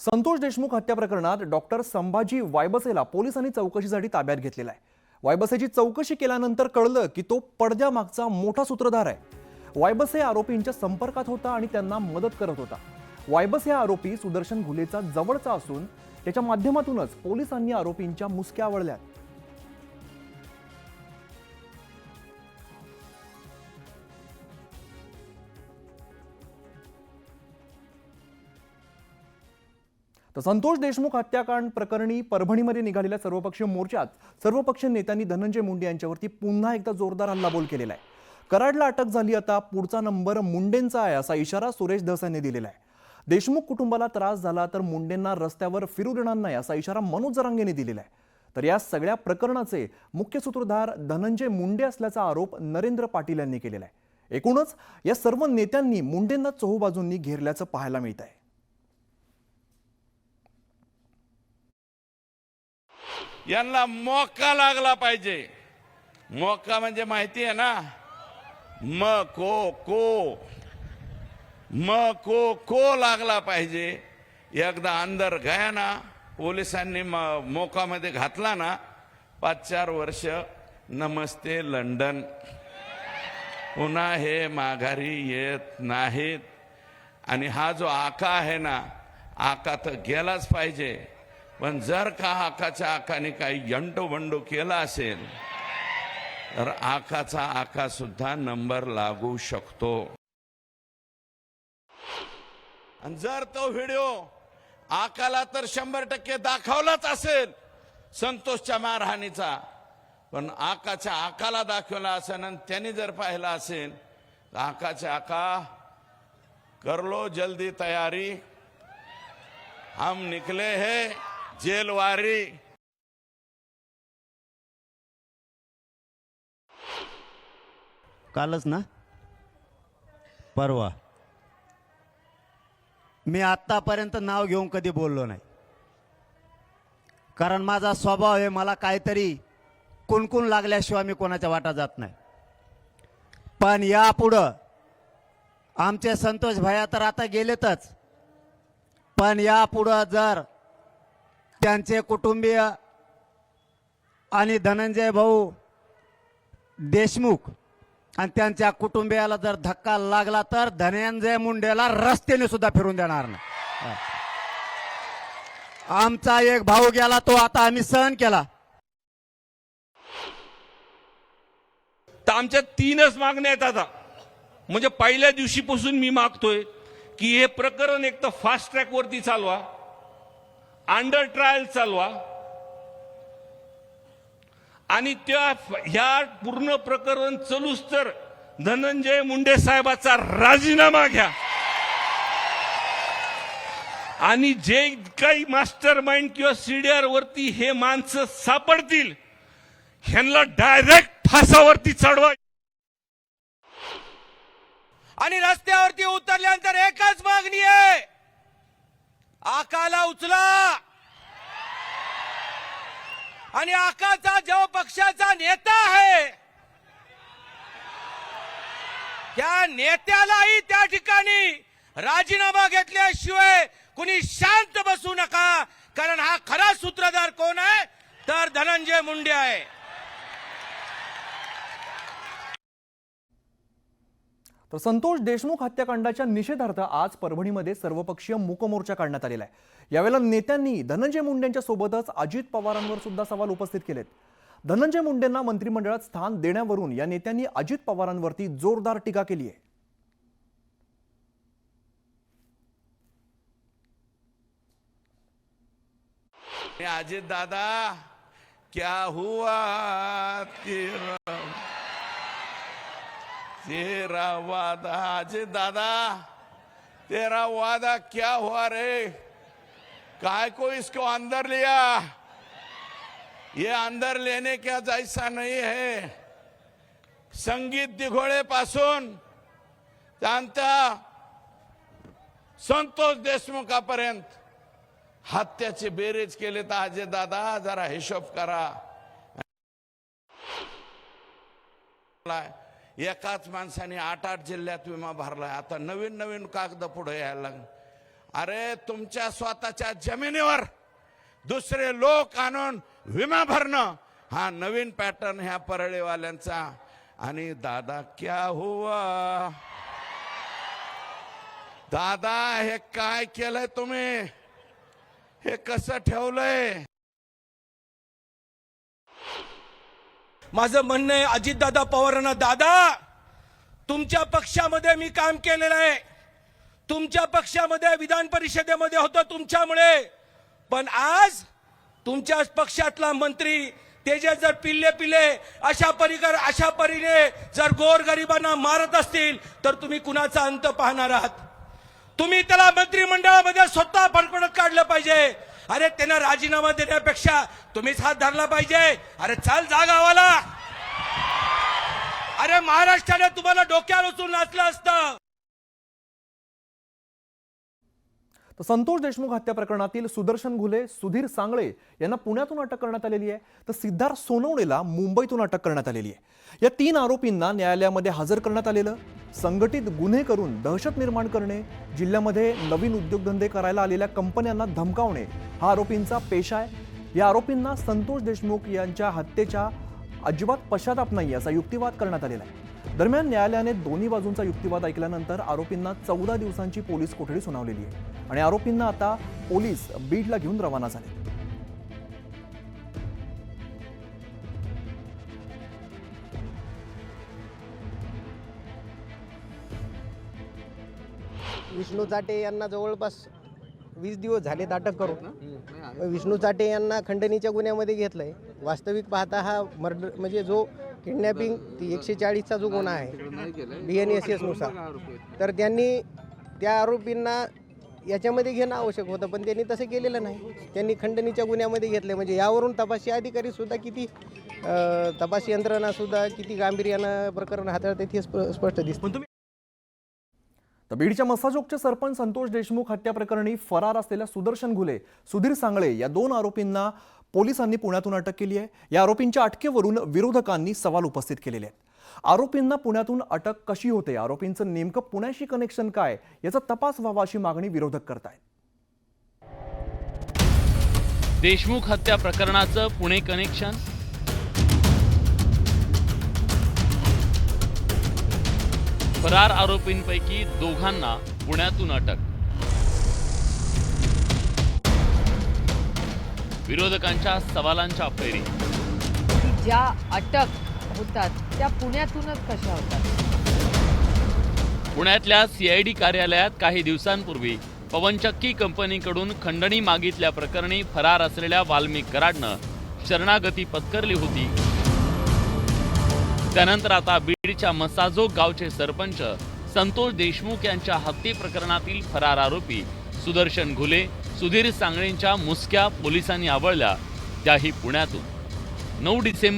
संतोष देशमुख हत्या प्रकरणात डॉक्टर संभाजी वायबसेला पोलिसांनी चौकशीसाठी ताब्यात घेतलेला आहे। वायबसेची चौकशी केल्यानंतर कळलं की तो पडद्यामागचा मोठा सूत्रधार आहे। वायबसे आरोपींच्या संपर्कात होता आणि त्यांना मदत करत होता। वायबसे आरोपी सुदर्शन घुलेचा जवळचा असून त्याच्या माध्यमातूनच पोलिसांनी आरोपींच्या मुसक्या आवळल्या। तर संतोष देशमुख हत्याकांड प्रकरणी परभणीमध्ये निघालेल्या सर्वपक्षीय मोर्चात सर्वपक्षीय नेत्यांनी धनंजय मुंडे यांच्यावरती पुन्हा एकदा जोरदार हल्लाबोल केलेला आहे। कराडला अटक झाली, आता पुढचा नंबर मुंडेंचा आहे असा इशारा सुरेश धस यांनी दिलेला आहे। देशमुख कुटुंबाला त्रास झाला तर मुंडेंना रस्त्यावर फिरू देणार नाही असा इशारा मनोज जरांगेने दिलेला आहे। तर या सगळ्या प्रकरणाचे मुख्य सूत्रधार धनंजय मुंडे असल्याचा आरोप नरेंद्र पाटील यांनी केलेला आहे। एकूणच या सर्व नेत्यांनी मुंडेंना चोहोबाजूंनी घेरल्याचं पाहायला मिळत आहे। यांना मौका लागला पाहिजे। मौका म्हणजे माहिती आहे ना, म को लागला पाहिजे। एकदा अंदर गया ना, पोलिसांनी मोका मध्ये घातला ना, 5-4 वर्ष नमस्ते लंडन, पुन्हा हे माघारी येत नाहीत। आणि हा जो आका आहे ना, आका तर गेलाच पाहिजे, पण जर का आकाच्या आकाने काही यंटोबंडो केला असेल तर आकाचा आका सुद्धा नंबर लागू शकतो। आणि जर तो व्हिडिओ आकाला तर 100% दाखवलाच असेल संतोषच्या मारहाणीचा, पण आकाच्या आकाला दाखवला असेल आणि त्यांनी जर पाहिला असेल तर आकाच्या आका कर लो जल्दी तयारी, हम निकले हैं जेलवारी। कालच ना, परवा मी आतापर्यंत नाव घेऊन कधी बोललो नाही, कारण माझा स्वभाव आहे, मला काहीतरी कुणकुण लागल्याशिवाय मी कोणाच्या वाटा जात नाही। पण यापुढं आमचे संतोष भैया तर आता गेलेतच, पण यापुढं जर त्यांचे कुटुंबीय आणि धनंजय भाऊ देशमुख आणि त्यांच्या कुटुंबियाला जर धक्का लागला तर धनंजय मुंडेला रस्त्याने सुद्धा फिरून देणार नाही। आमचा एक भाऊ गेला, तो आता आम्ही सहन केला। तर आमच्या 3च मागण्या आहेत आता। म्हणजे पहिल्या दिवशीपासून मी मागतोय की हे प्रकरण एक तर फास्ट ट्रॅक वरती चालवा, अंडर ट्रायल चालवा, आणि ह्या पूर्ण प्रकरण चलूस तर धनंजय मुंडे साहेबाचा राजीनामा घ्या। आणि जे काही मास्टर माइंड किंवा सीडीआर वरती हे माणसं सापडतील ह्यांना डायरेक्ट फासावरती चढवा। आणि रस्त्यावरती उतरल्यानंतर एकच मागणी आहे, आकाला उचला। आणि आकाचा जो पक्षाचा नेता आहे त्या नेत्यालाही त्या ठिकाणी राजीनामा घेतल्याशिवाय कुणी शांत बसू नका, कारण हा खरा सूत्रधार कोण आहे तर धनंजय मुंडे आहे। तर संतोष देशमुख हत्याकांडाच्या निषेधार्थ आज परभणीमध्ये सर्वपक्षीय मूक मोर्चा काढण्यात आलेला आहे। यावेळेला नेत्यांनी धनंजय मुंडेंच्या सोबतच अजित पवारांवर सुद्धा सवाल उपस्थित केलेत। धनंजय मुंडेंना मंत्रिमंडळात स्थान देण्यावरून या नेत्यांनी अजित पवारांवरती जोरदार टीका केली आहे। अजित दादा क्या हुआ तेरा वादा, अजित दादा तेरा वादा क्या हुआ रे? काय को इसको अंदर लिया? ये अंदर लेने का जैसा नहीं है। संगीत दिघोळे पासून त्यांचा संतोष देशमुखापर्यंत हत्याचे बेरेज केले तर अजित दादा जरा हिशोब करा। एकाच माणसाने 8-8 जिल्ह्यात विमा भरलाय। आता नवीन कागद पुढे यायला लागले। अरे तुमच्या स्वतःच्या जमिनीवर दुसरे लोक आणून विमा भरणं हा नवीन पॅटर्न ह्या परळीवाल्यांचा. आणि दादा क्या हुआ, दादा हे काय केलंय तुम्ही, हे कसं ठेवलंय. माझं म्हणणं आहे अजितदादा पवारांना, दादा तुमच्या पक्षामध्ये मी काम केलेलं आहे, तुमच्या पक्षामध्ये विधान परिषदेमध्ये होतं तुमच्यामुळे, पण आज तुमच्याच पक्षातला मंत्री त्याचे जर पिल्ले अशा परीने जर गोरगरिबांना मारत असतील तर तुम्ही कुणाचा अंत पाहणार आहात. तुम्ही त्याला मंत्रिमंडळामध्ये स्वतः फडफडत काढलं पाहिजे. अरे त्यांना राजीनामा देण्यापेक्षा तुम्हीच हात धरला पाहिजे. अरे चल जा गावाला. अरे महाराष्ट्राने तुम्हाला डोक्यावर उचलून नाचलं असतं. तर संतोष देशमुख हत्या प्रकरणातील सुदर्शन घुले, सुधीर सांगळे यांना पुण्यातून अटक करण्यात आलेली आहे. तर सिद्धार्थ सोनवणेला मुंबईतून अटक करण्यात आलेली आहे. या 3 आरोपींना न्यायालयामध्ये हजर करण्यात आलेलं. संघटित गुन्हे करून दहशत निर्माण करणे, जिल्ह्यामध्ये नवीन उद्योगधंदे करायला आलेल्या कंपन्यांना धमकावणे हा आरोपींचा पेशा आहे. या आरोपींना संतोष देशमुख यांच्या हत्येच्या अजिबात पश्चाताप नाही असा युक्तिवाद करण्यात आलेला आहे. दरम्यान न्यायालयाने दोन्ही बाजूंचा युक्तिवाद ऐकल्यानंतर आरोपींना 14 दिवसांची पोलीस कोठडी सुनावलेली आहे आणि आरोपींना आता पोलीस बीडला घेऊन रवाना झाले. विष्णू चाटे यांना जवळपास 20 दिवस झालेत अटक करून. विष्णू चाटे यांना खंडणीच्या गुन्ह्यामध्ये घेतलंय. वास्तविक पाहता हा मर्डर म्हणजे जो किडनॅपिंग 140चा जो गुन्हा आहे BNSS नुसार, तर त्यांनी त्या आरोपींना याच्यामध्ये घेणं आवश्यक होतं, पण त्यांनी तसं केलेलं नाही. त्यांनी खंडणीच्या गुन्ह्यामध्ये घेतले. म्हणजे यावरून तपासी अधिकारी सुद्धा किती तपासी यंत्रणा सुद्धा किती गांभीर्यानं प्रकरण हाताळतात हे स्पष्ट दिसतं. तर बीडच्या मसाजोगचे सरपंच संतोष देशमुख हत्या प्रकरणी फरार असलेल्या सुदर्शन घुले, सुधीर सांगळे या 2 आरोपींना पोलिसांनी पुण्यातून अटक केली आहे. या आरोपींच्या अटकेवरून विरोधकांनी सवाल उपस्थित केलेले आहेत. आरोपींना पुण्यातून अटक कशी होते, आरोपींचं नेमकं पुण्याशी कनेक्शन काय याचा तपास व्हावा अशी मागणी विरोधक करतायत. देशमुख हत्या प्रकरणाचं पुणे कनेक्शन, फरार आरोपींपैकी 2घांना पुण्यातून अटक, विरोधकांच्या सवालांच्या फैरी. ज्या अटक होतात त्या पुण्यातूनच कशा होतात. पुण्यातल्या CID कार्यालयात काही दिवसांपूर्वी पवनचक्की कंपनीकडून खंडणी मागितल्या प्रकरणी फरार असलेल्या वाल्मिक कराडनं शरणागती पत्करली होती. त्यानंतर आता बीडच्या मसाजोग गावचे सरपंच संतोष देशमुख यांच्या हत्ये प्रकरणातील फरार आरोपी सुदर्शन घुले, सुधीर सांगळेंच्या मुसक्या पोलिसांनी आवळल्या, त्याही पुण्यातून. 9 डिसेंबर